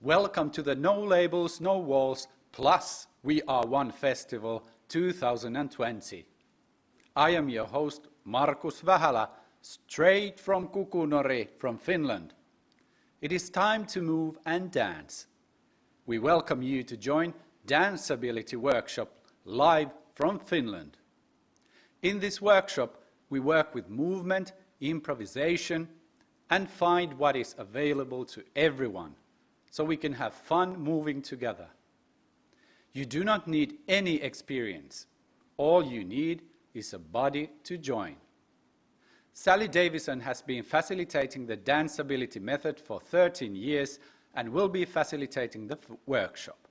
Welcome to the No Labels, No Walls, plus We Are One Festival 2020. I am your host, Markus Vähälä, straight from Kukunori from Finland. It is time to move and dance. We welcome you to join Danceability workshop live from Finland. In this workshop, we work with movement, improvisation, and find what is available to everyone, so we can have fun moving together. You do not need any experience. All you need is a body to join. Sally Davison has been facilitating the Danceability method for 13 years and will be facilitating the workshop.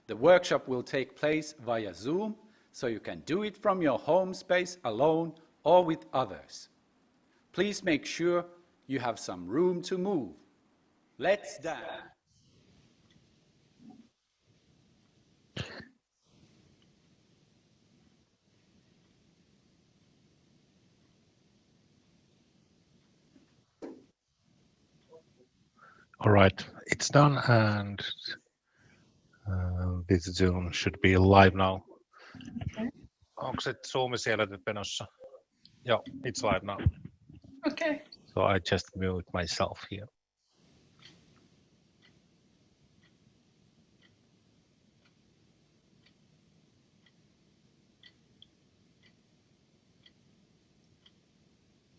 The workshop will take place via Zoom, so you can do it from your home space alone or with others. Please make sure you have some room to move. Let's dance. All right, it's done, and this Zoom should be live now. Okay. Onko se Zoom siellä nyt menossa? Joo, it's live now. Okay. So I just mute myself here.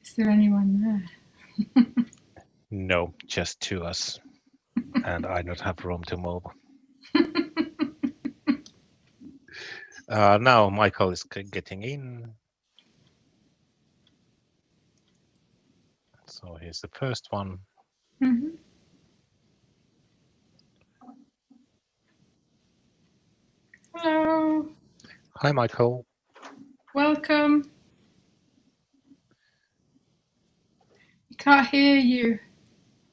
Is there anyone there? No, just to us, and I don't have room to move. Now Michael is getting in. So here's the first one. Mm-hmm. Hello. Hi, Michael. Welcome. I can't hear you.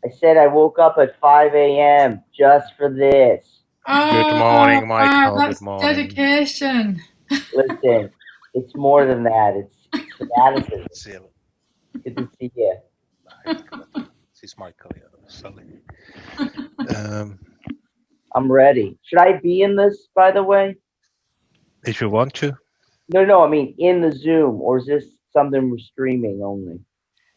I said I woke up at 5 a.m. just for this. Good morning, Michael. That's Good morning. dedication. Listen, it's more than that. It's fanaticism. Good to see you. This is Michael. Sorry. I'm ready. Should I be in this, by the way? If you want to. No, I mean in the Zoom, or is this something we're streaming only?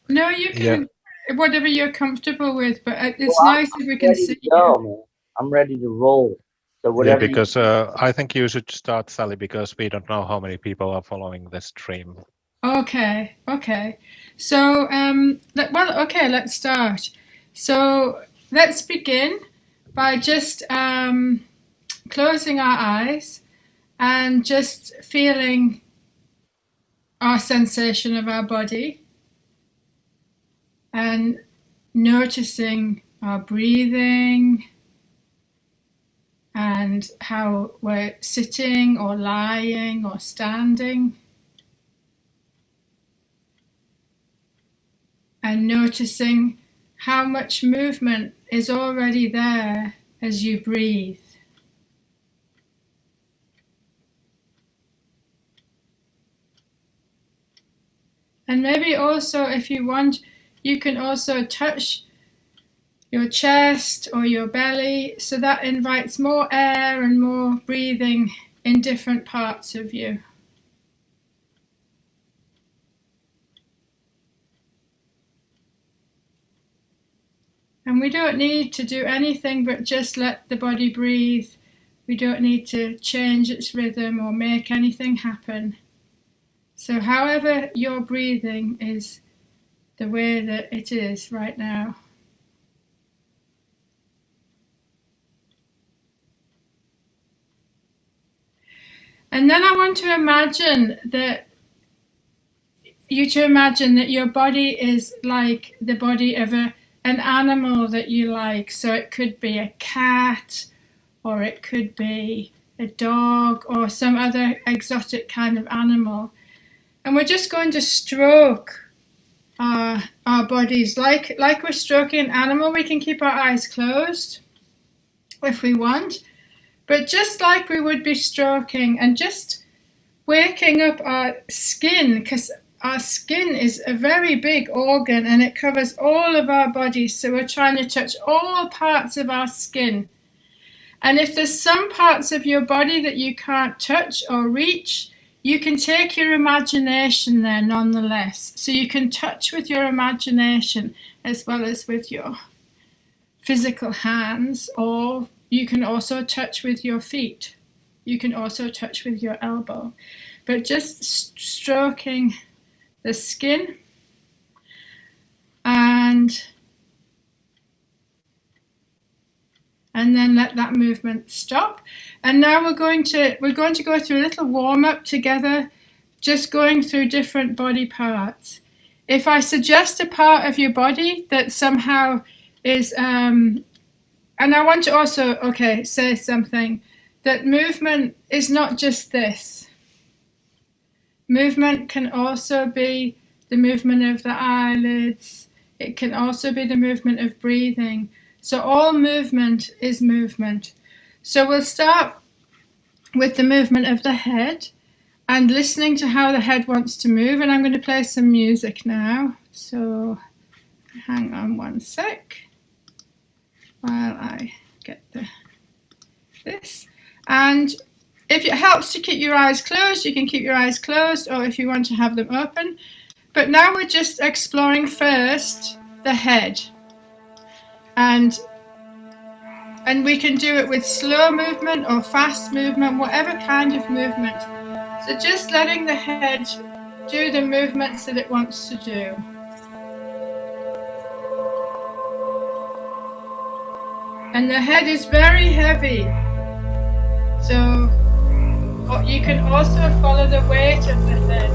No, you can, whatever you're comfortable with, but it's Well, nice if we can see you. Man. I'm ready to roll. So whatever. Yeah, because I think you should start, Sally, because we don't know how many people are following the stream. Okay. So, let's start. So let's begin by just closing our eyes and just feeling our sensation of our body and noticing our breathing and how we're sitting or lying or standing, and noticing how much movement is already there as you breathe. And maybe also, if you want, you can also touch your chest or your belly, so that invites more air and more breathing in different parts of you. And we don't need to do anything but just let the body breathe. We don't need to change its rhythm or make anything happen. So however you're breathing is the way that it is right now. And then I want to imagine that your body is like the body of an animal that you like. So it could be a cat, or it could be a dog, or some other exotic kind of animal. And we're just going to stroke our bodies like we're stroking an animal. We can keep our eyes closed if we want, but just like we would be stroking and just waking up our skin, because our skin is a very big organ and it covers all of our bodies. So we're trying to touch all parts of our skin. And if there's some parts of your body that you can't touch or reach, you can take your imagination there nonetheless. So you can touch with your imagination as well as with your physical hands, or you can also touch with your feet. You can also touch with your elbow. But just stroking the skin and then let that movement stop. And now we're going to go through a little warm-up together, just going through different body parts. If I suggest a part of your body that somehow is, and I want to also, say something, that movement is not just this. Movement can also be the movement of the eyelids. It can also be the movement of breathing. So all movement is movement. So we'll start with the movement of the head and listening to how the head wants to move. And I'm going to play some music now. So hang on one sec while I get this. And if it helps to keep your eyes closed, you can keep your eyes closed, or if you want to have them open. But now we're just exploring first the head. And we can do it with slow movement or fast movement, whatever kind of movement. So just letting the head do the movements that it wants to do. And the head is very heavy. So you can also follow the weight of the head.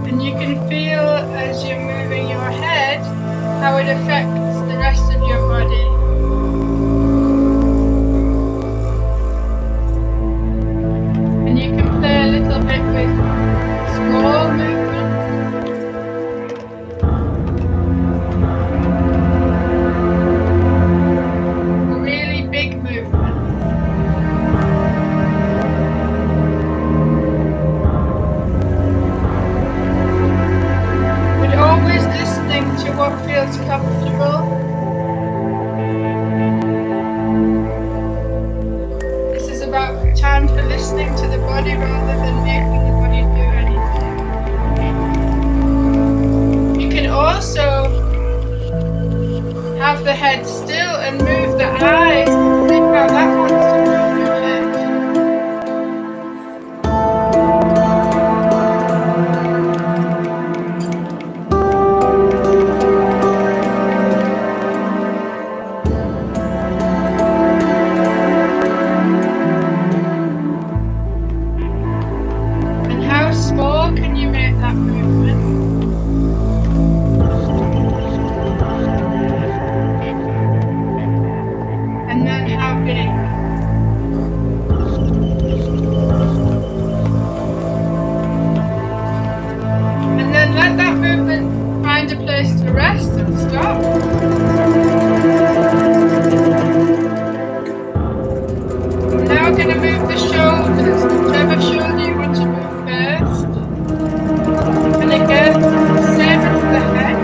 And you can feel as you're moving your head how it affects the rest of your body. And you can play a little bit with small movements. Really big movements. But always listening to what feels comfortable. This is about time for listening to the body rather than making the body do anything. You can also have the head still and move the eyes and think how that wants to move your head. And how small can you make that movement? And then how big? And then let that movement find a place to rest and stop. Now we're going to move the shoulders, whichever shoulder you want to move first. And again, same as the head.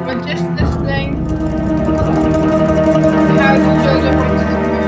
We're just listening to how the shoulder wants to move.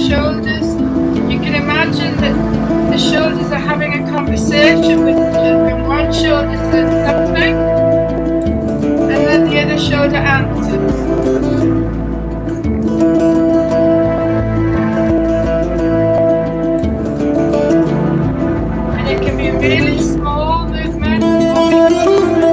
shoulders. You can imagine that the shoulders are having a conversation with each other, and one shoulder says something, and then the other shoulder answers. And it can be really small movement or big movement.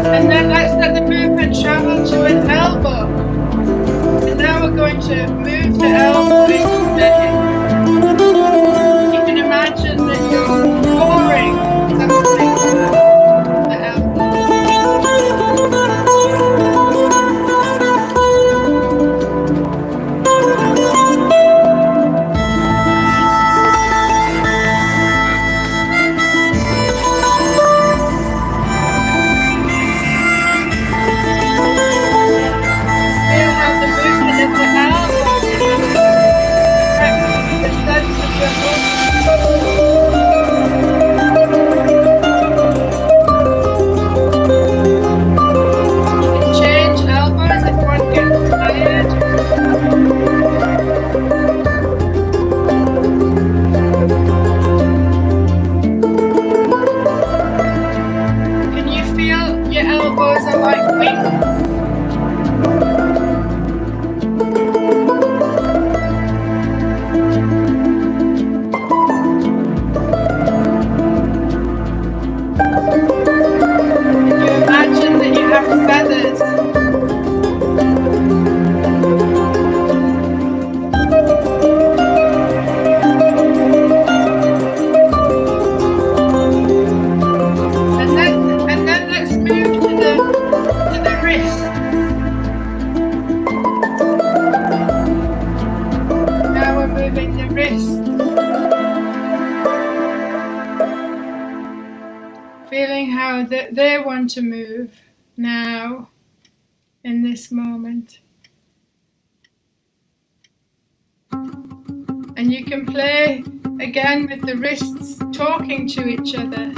And then let's let the movement travel to an elbow. And now we're going to move the elbow into space. You can imagine that you're drawing something with the elbow. Feel how the movement of the elbow affects the sense of your movement. You can change elbows if one gets tired. Can you feel your elbows are like wings? Can you imagine that you have feathers? And then let's move to the wrists. Now we're moving the wrists. Feeling how they want to move now in this moment. And you can play again with the wrists talking to each other.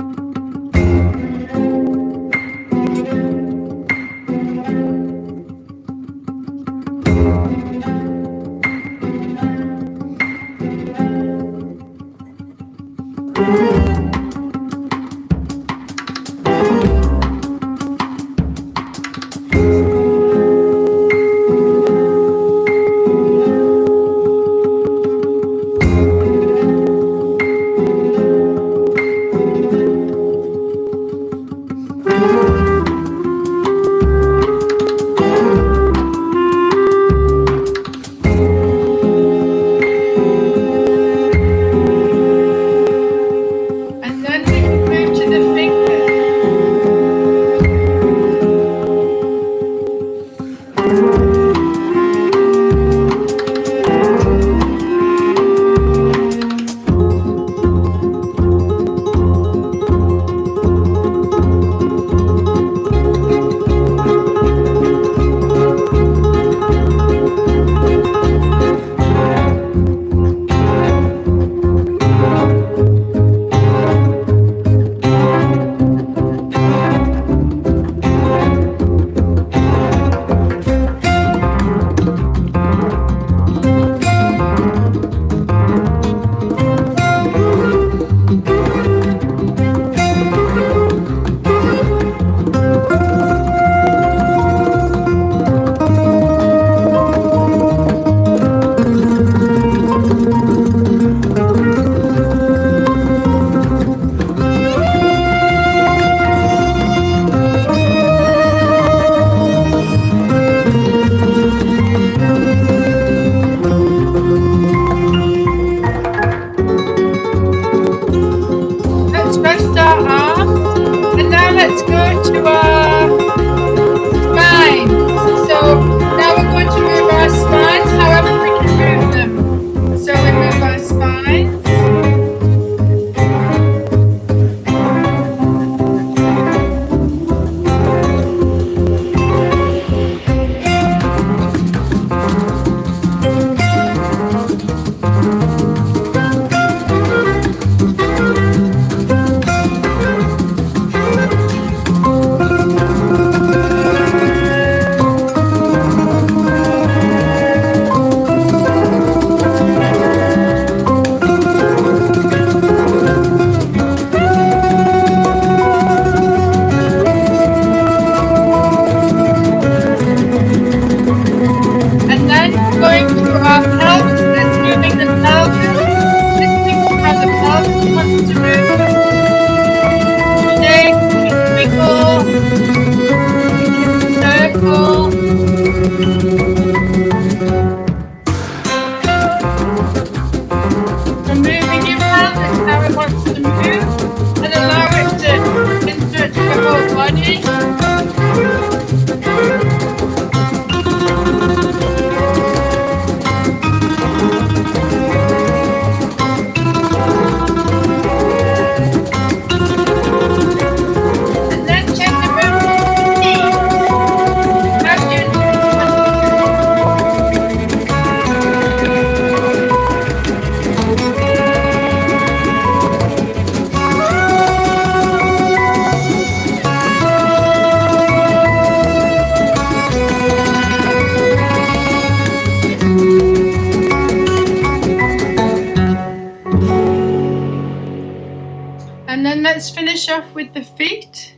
let's finish off with the feet.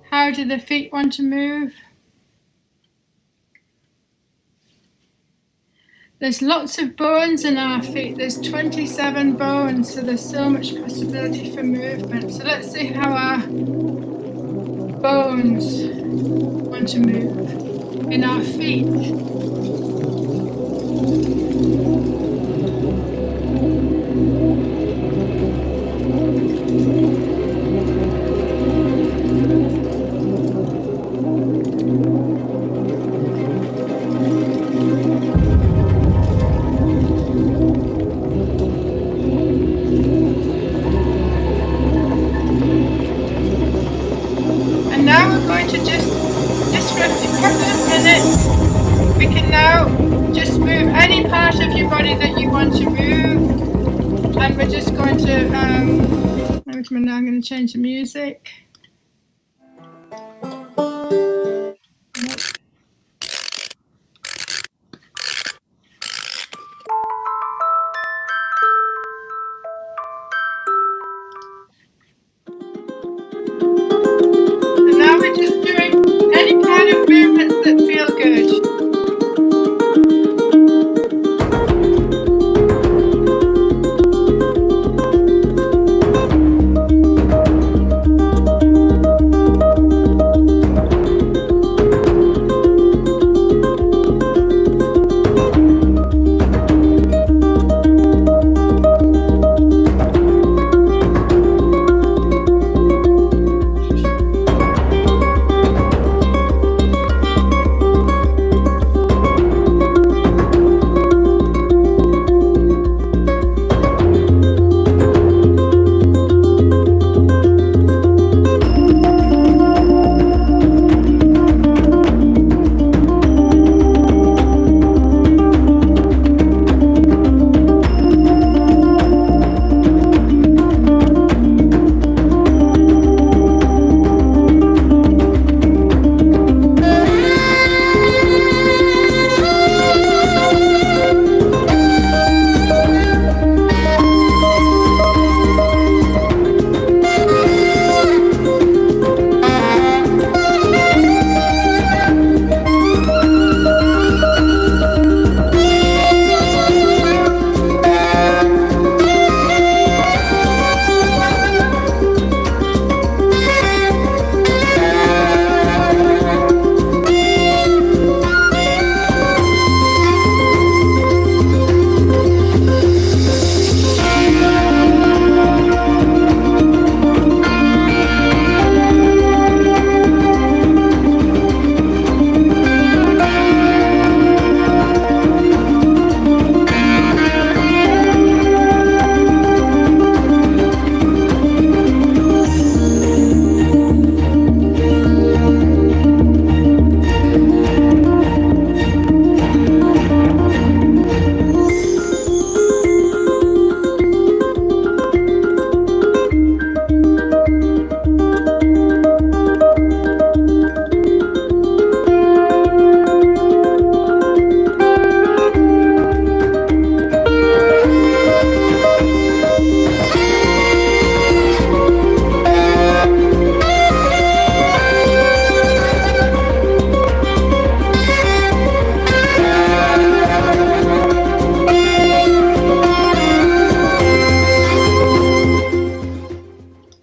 How do the feet want to move? There's lots of bones in our feet. There's 27 bones, so there's so much possibility for movement. So let's see how our bones want to move in our feet. We can now just move any part of your body that you want to move, and we're just going to wait a minute, I'm going to change the music. And now we're just doing any kind of movements that feel good.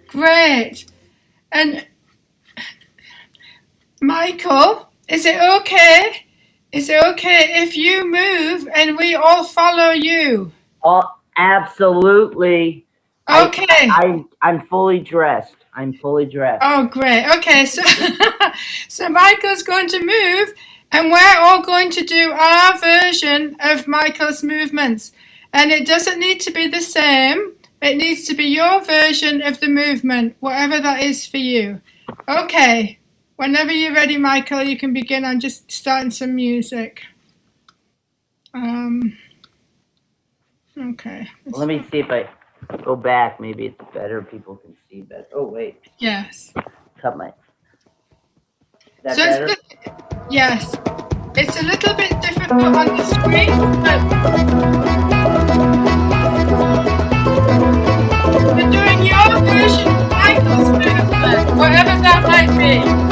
Great. And Michael, is it okay? Is it okay if you move and we all follow you? Oh, absolutely. Okay. I'm fully dressed. I'm fully dressed. Oh, great. Okay, so so Michael's going to move, and we're all going to do our version of Michael's movements. And it doesn't need to be the same. It needs to be your version of the movement, whatever that is for you. Okay. Whenever you're ready, Michael, you can begin. I'm just starting some music. Okay. Let me see if I go back. Maybe it's better. People can see better. Oh, wait. Yes. Cut my... That So better? Yes. It's a little bit difficult on the screen, but you're doing your version of Michael's be.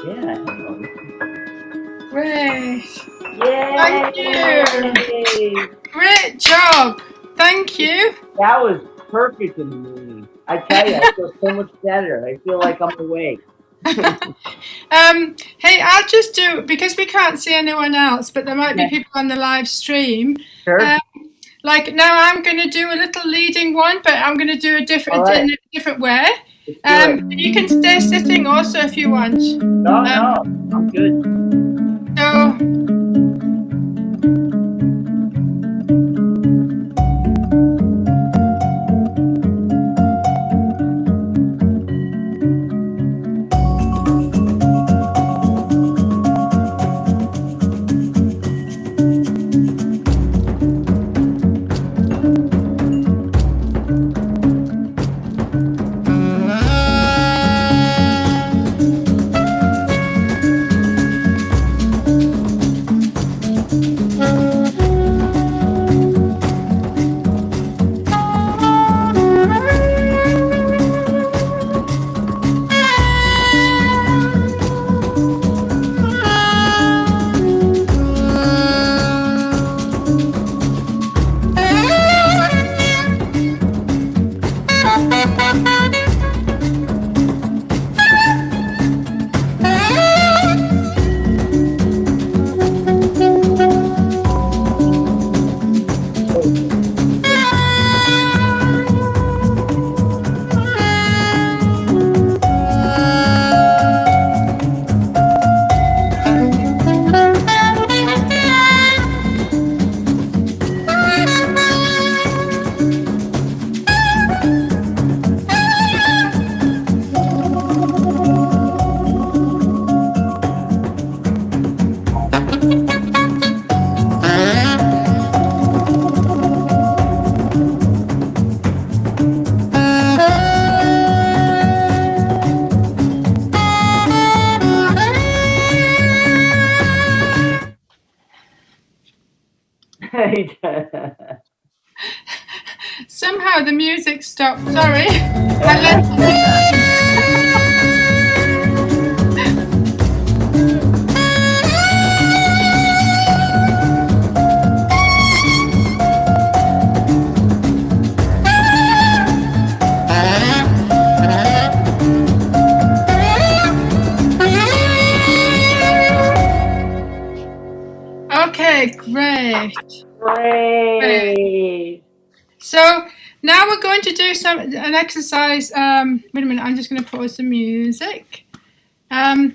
Yeah, hang on. Great. Yay! Thank you. Great job. Thank you. That was perfect in the morning. I tell you, I feel so much better. I feel like I'm awake. Hey, I'll just do, because we can't see anyone else, but there might be people on the live stream. Sure. Like now I'm going to do a little leading one, but I'm going to do a different, in a different way. You can stay sitting also if you want. No, I'm good. So, Somehow the music stopped. Sorry. I let Okay, great. Great. So now we're going to do an exercise. Wait a minute, I'm just going to pause the music. Now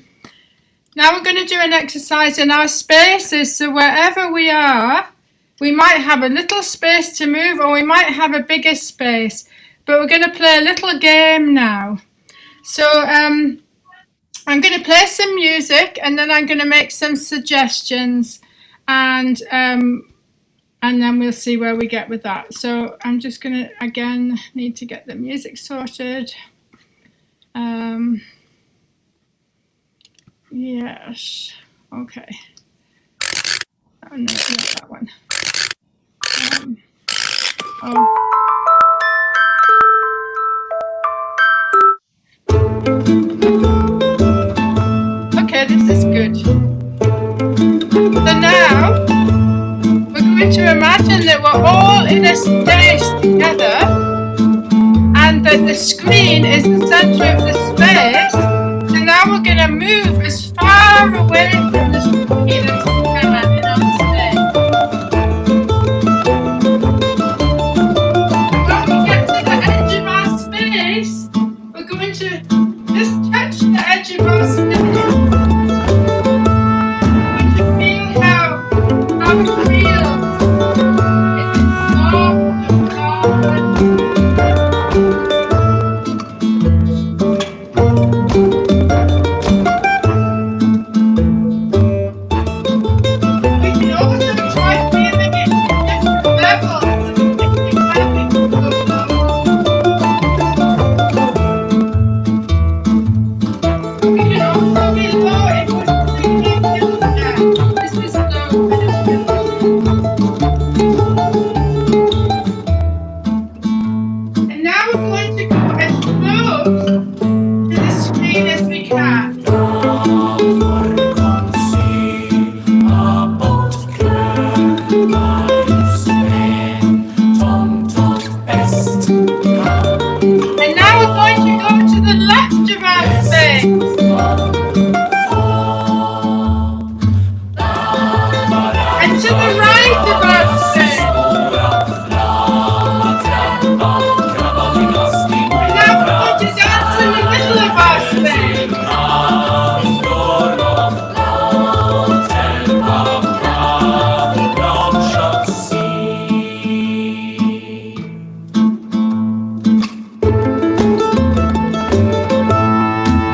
we're going to do an exercise in our spaces. So wherever we are, we might have a little space to move, or we might have a bigger space. But we're going to play a little game now. So I'm going to play some music, and then I'm going to make some suggestions, and then we'll see where we get with that. So I'm just going to, again, need to get the music sorted. Yes, okay. Oh, no, not that one. Okay, this is good. So now, we're going to imagine that we're all in a space together and that the screen is the center of the space. So now we're going to move as far away from the screen as we can in our space. And when we get to the edge of our space, we're going to just touch the edge of our space. How it feels. Is it soft and hard? We can also try feeling it at different levels if we have it go low. We can also be low if we're thinking down. This is low. And now we're going to go as close to the screen as we can. And now we're going to go to the left of our space. And to the right of our space. And now we're going to dance in the middle of our space.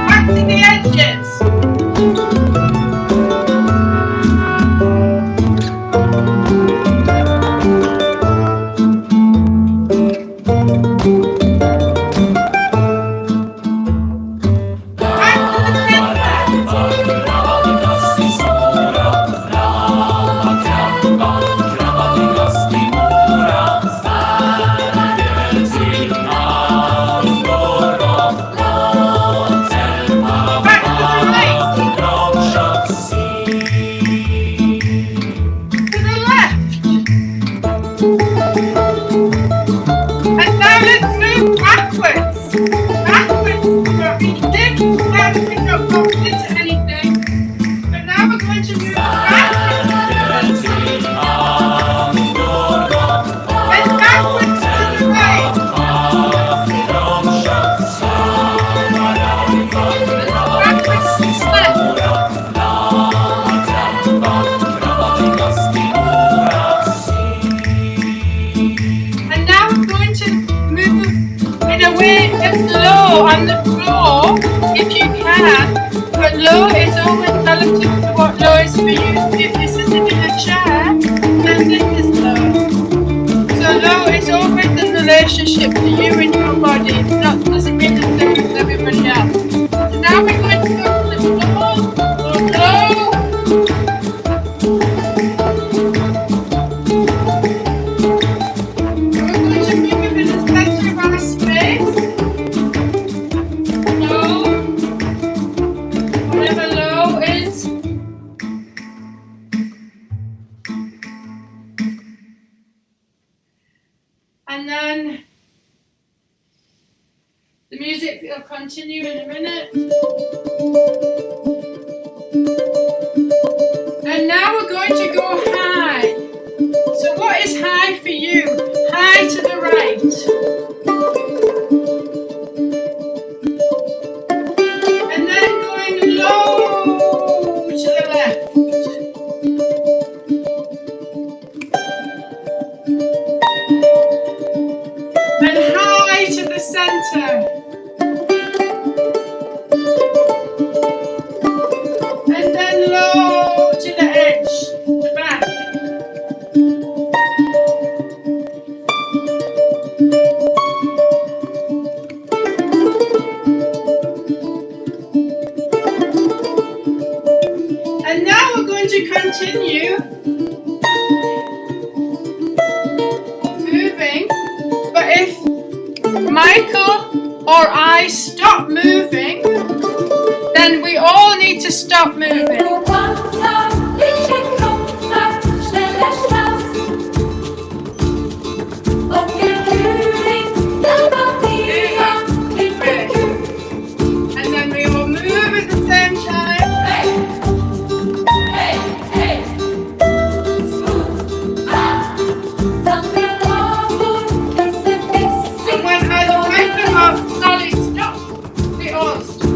Back to the edges. Back to the Back to the right. To the left. And now let's move backwards. Backwards. We did not pick up bump into anything. But now we're going to move backwards. And backwards to the right. Backwards to the left. And now we're going to move in a way that's low on the floor, if you can. But low is always relative to what low is for you. If you're sitting in a chair, then this is low. So low is always in relationship to you and your body. It doesn't mean the same as everybody else. So now we're going to go to the floor, go low. And then the music will continue in a minute. And now we're going to go high. So what is high for you? High to the right. And then going low to the left. And high to the center. And then low to the edge, the back. And now we're going to continue moving, but if Michael or I stop moving, then we all need to stop moving. And then we will move at the same time. And when I wake them up, Sally, stop. We all stop.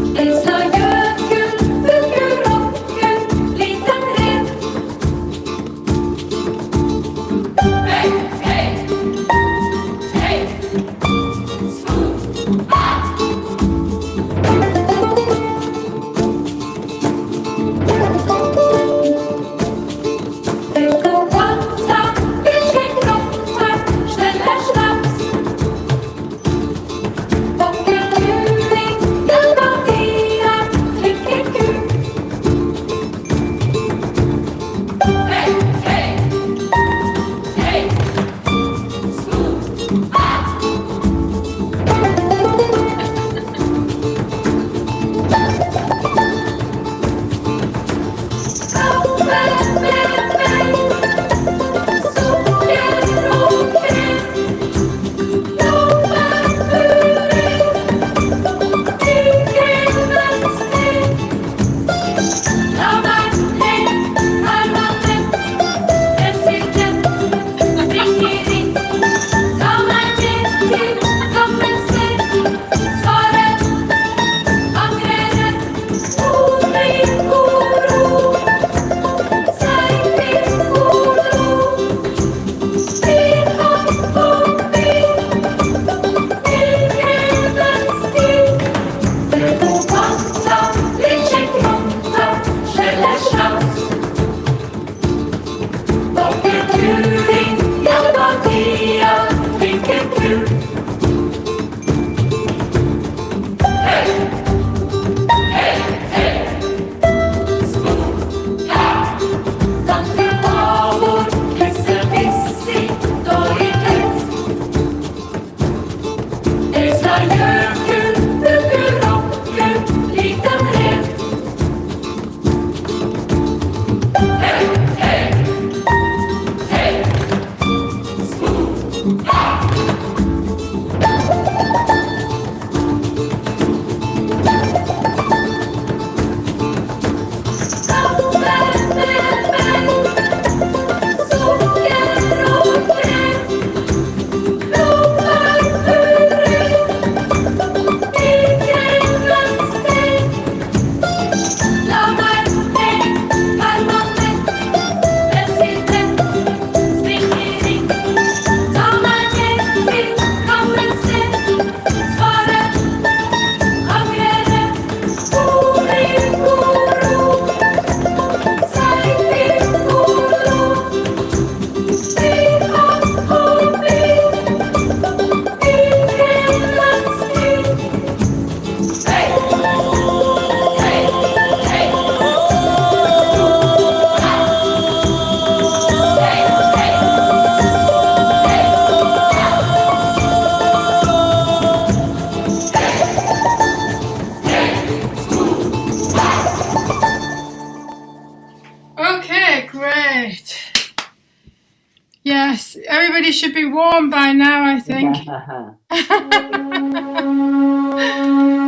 Yes, everybody should be warm by now, I think.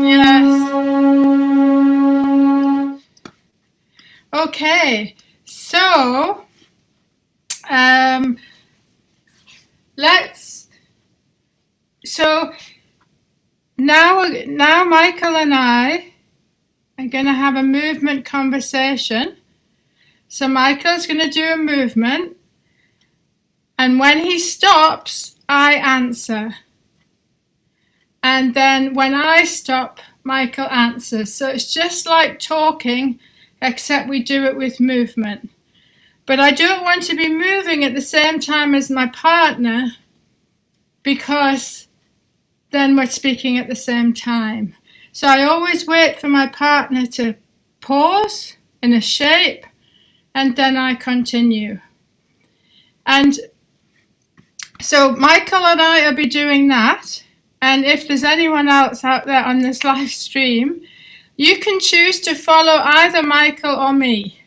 Yes. Okay, so now Michael and I are going to have a movement conversation. So Michael's going to do a movement, and when he stops, I answer. And then when I stop, Michael answers. So it's just like talking, except we do it with movement. But I don't want to be moving at the same time as my partner, because then we're speaking at the same time. So I always wait for my partner to pause in a shape, and then I continue. And so Michael and I will be doing that. And if there's anyone else out there on this live stream, you can choose to follow either Michael or me.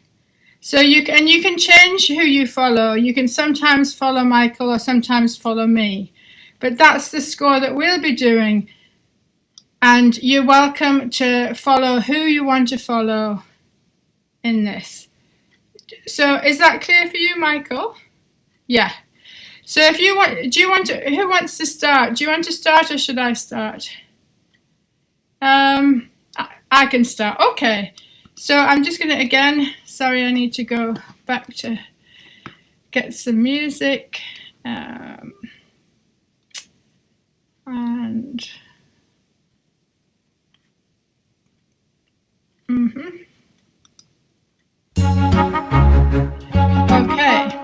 So you can change who you follow. You can sometimes follow Michael or sometimes follow me. But that's the score that we'll be doing. And you're welcome to follow who you want to follow in this. So is that clear for you, Michael? Yeah. So if you want, who wants to start? Do you want to start or should I start? I can start. Okay. So I'm just going to, again, sorry, I need to go back to get some music. And okay.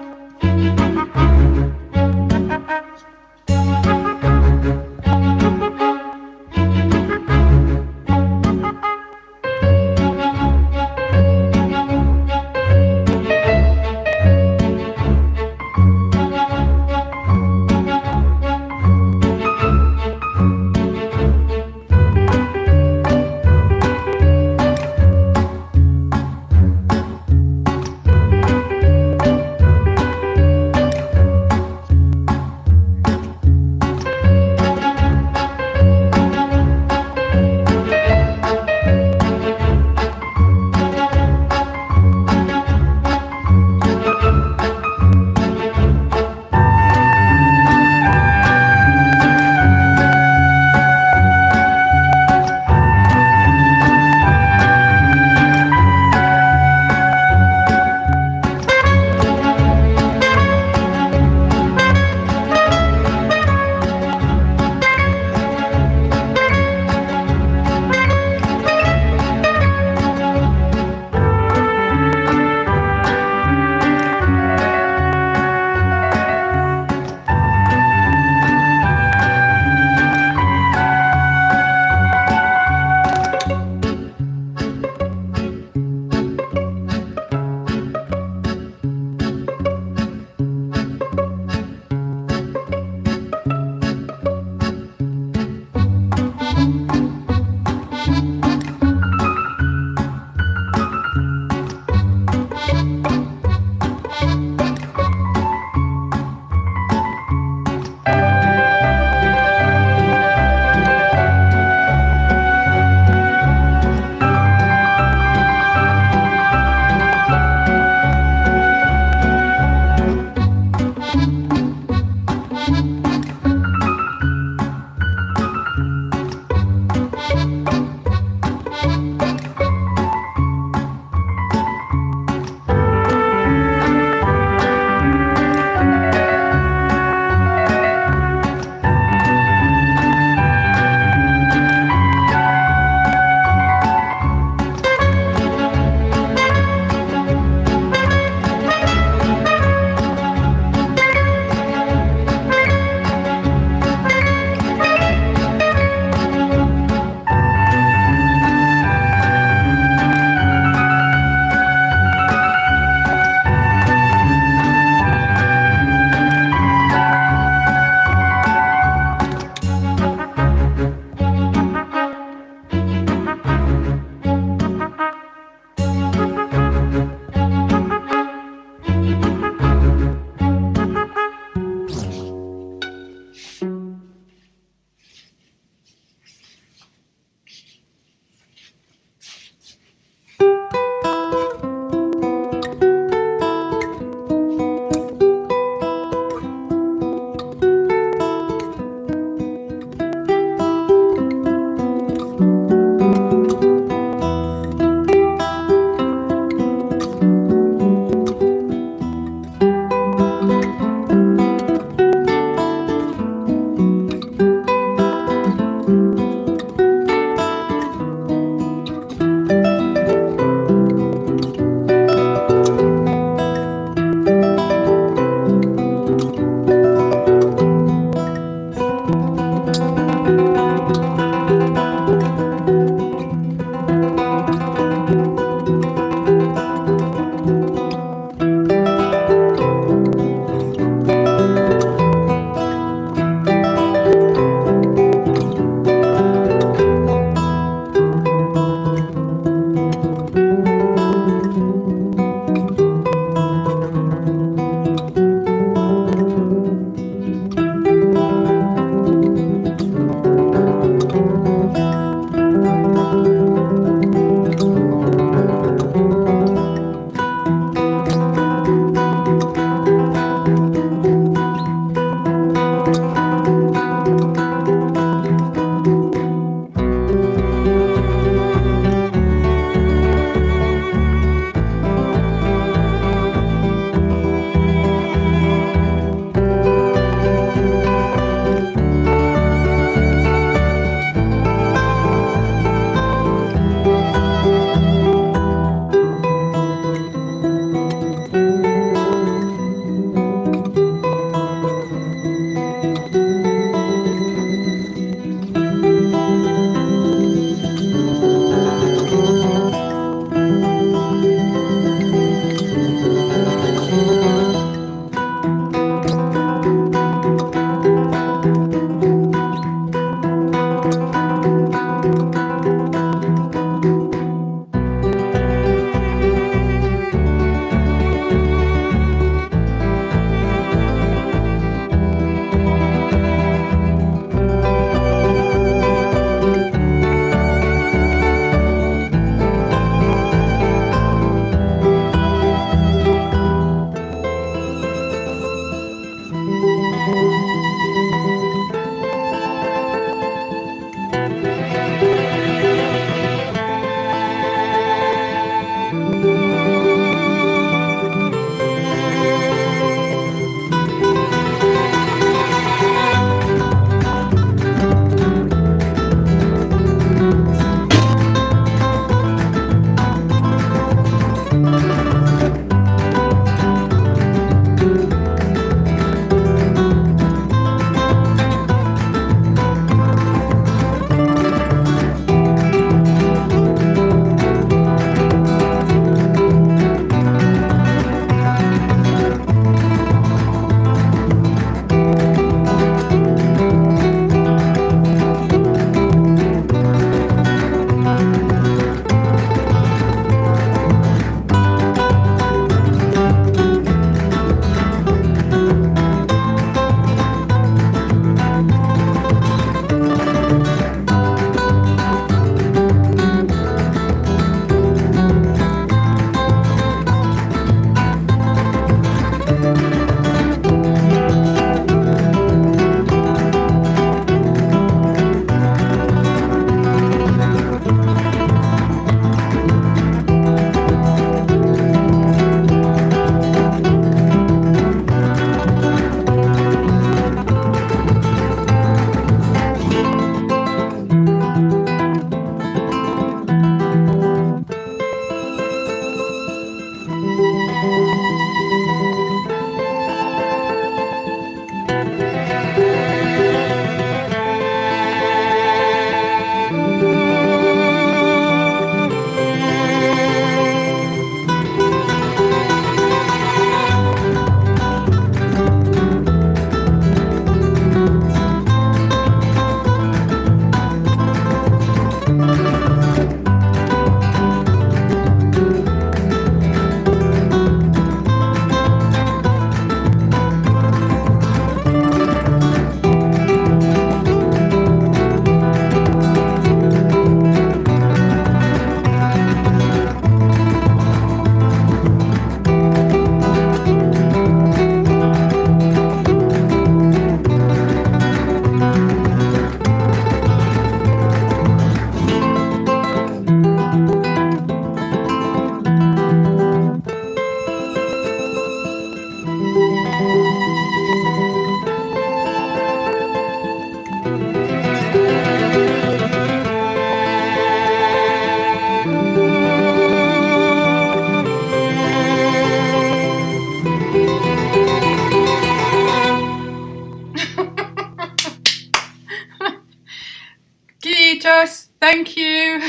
Kiitos, thank you.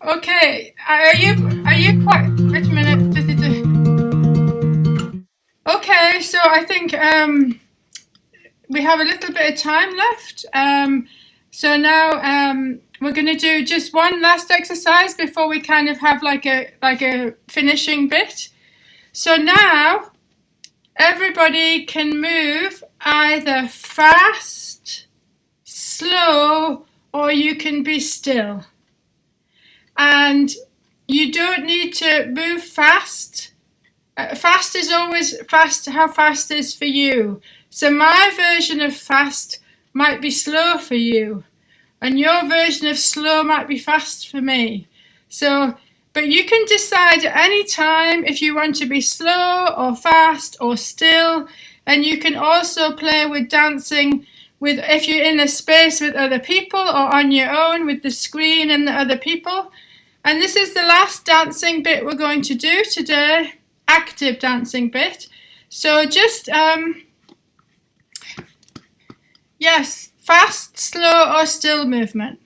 Okay, are you quite? Wait a minute. Okay, so I think we have a little bit of time left. So now we're going to do just one last exercise before we kind of have like a finishing bit. So now everybody can move either fast, slow, or you can be still. And you don't need to move fast. Fast is always fast, how fast is for you. So my version of fast might be slow for you, and your version of slow might be fast for me. So, but you can decide at any time if you want to be slow or fast or still, and you can also play with dancing with if you're in a space with other people or on your own with the screen and the other people. And this is the last dancing bit we're going to do today, active dancing bit. So just, yes, fast, slow or still movement.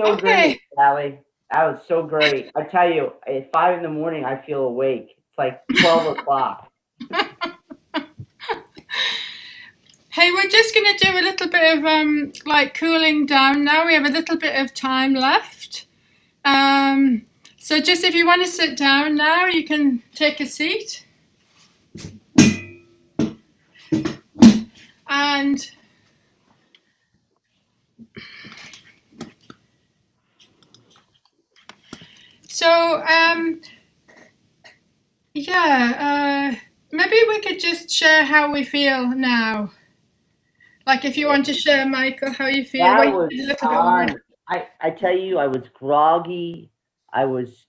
so Okay. great, Sally. That was so great. I tell you, at 5 in the morning, I feel awake. It's like 12 o'clock. Hey, we're just going to do a little bit of like cooling down now. We have a little bit of time left. So just if you want to sit down now, you can take a seat. And so, maybe we could just share how we feel now. Like if you want to share, Michael, how you feel. That Wait was a little bit fun. more. I tell you, I was groggy. I was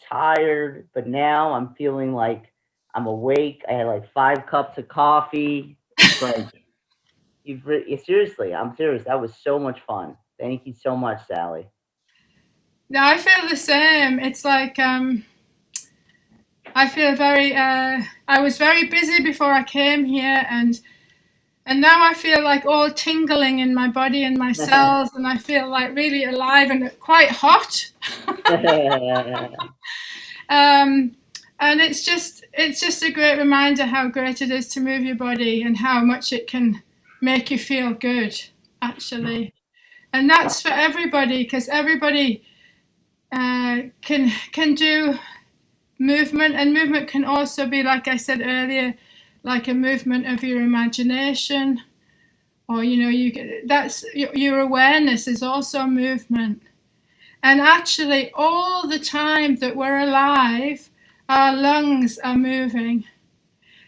tired, but now I'm feeling like I'm awake. I had like 5 cups of coffee. Like seriously, I'm serious. That was so much fun. Thank you so much, Sally. No, I feel the same. It's like I feel very. I was very busy before I came here, and now I feel like all tingling in my body and my cells, and I feel like really alive and quite hot. And it's just a great reminder how great it is to move your body and how much it can make you feel good, actually. And that's for everybody, because everybody can do movement, and movement can also be, like I said earlier, like a movement of your imagination, or that's your awareness is also movement. And actually, all the time that we're alive, our lungs are moving.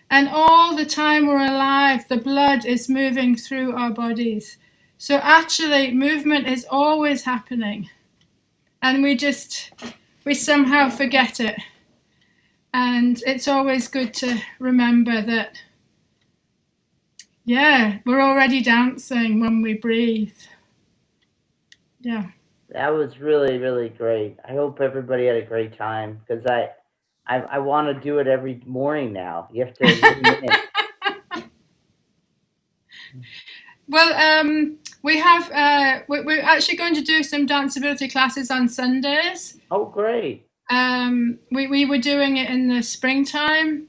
And all the time we're alive, the blood is moving through our bodies. So actually, movement is always happening. And we somehow forget it. And it's always good to remember that, we're already dancing when we breathe. Yeah. That was really, really great. I hope everybody had a great time, because I want to do it every morning now. You have to. Well, we're actually going to do some danceability classes on Sundays. Oh, great. We were doing it in the springtime,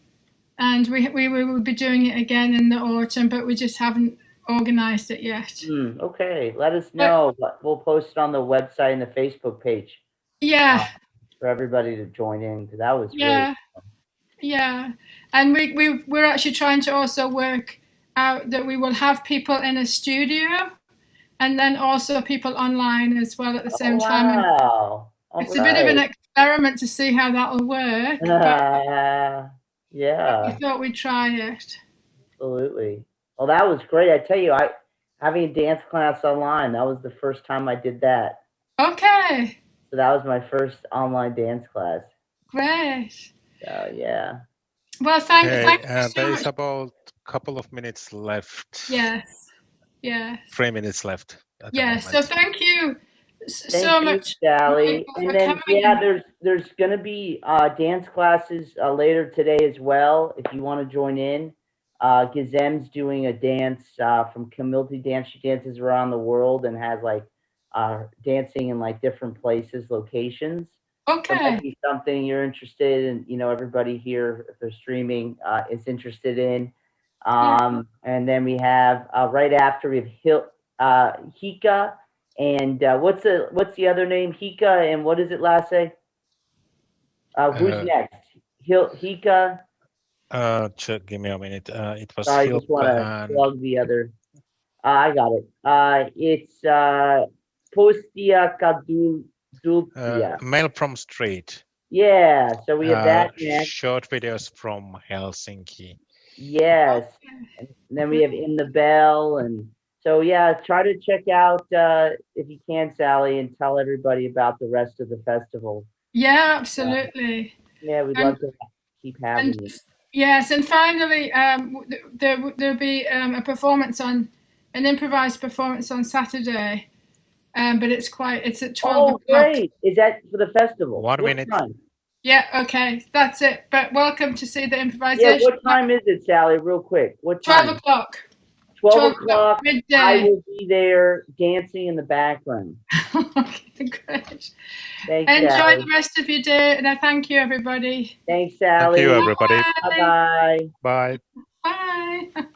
and we will be doing it again in the autumn, but we just haven't organized it yet. Okay, let us know. We'll post it on the website and the Facebook page. Yeah. For everybody to join in, because that was really fun. Yeah, and we're actually trying to also work out that we will have people in a studio, and then also people online as well at the same time. Wow. It's a bit of an experiment to see how that'll work. Yeah. We thought we'd try it. Absolutely. Well, that was great. I tell you, having a dance class online, that was the first time I did that. Okay. So that was my first online dance class. Great. So yeah. Well, thank you so there much. is about a couple of minutes left. Yes. 3 minutes left. Yes. So thank you so much, Sally. And then there's gonna be dance classes later today as well. If you want to join in, Gizem's doing a dance from Community Dance. She dances around the world and has like dancing in like different places, locations. Okay. That might be something you're interested in. Everybody here, if they're streaming, is interested in. And then we have right after we have Hika, and what's the other name? Hika, and what is it last say? Who's next? Hika. Give me a minute. It was. Sorry, I just want to plug the other. I got it. It's Postia Kadulpia. Mail from Street. Yeah, so we have that next. Short videos from Helsinki. Yes, and then we have In the Bell, and so yeah, try to check out if you can, Sally, and tell everybody about the rest of the festival. Yeah, absolutely. Yeah, we'd love to keep having you. Yes, and finally, there'll be a performance an improvised performance on Saturday, but it's at 12 o'clock. Oh, great! Is that for the festival? 1 minute. Yeah, okay, that's it. But welcome to see the improvisation. Yeah, what time is it, Sally? Real quick. What time? 12 o'clock. 12 o'clock, midday. I will be there dancing in the background. Okay, great. Thanks, Enjoy Sally. the rest of your day, and I thank you, everybody. Thanks, Sally. Thank you, everybody. Bye-bye. Bye. Bye.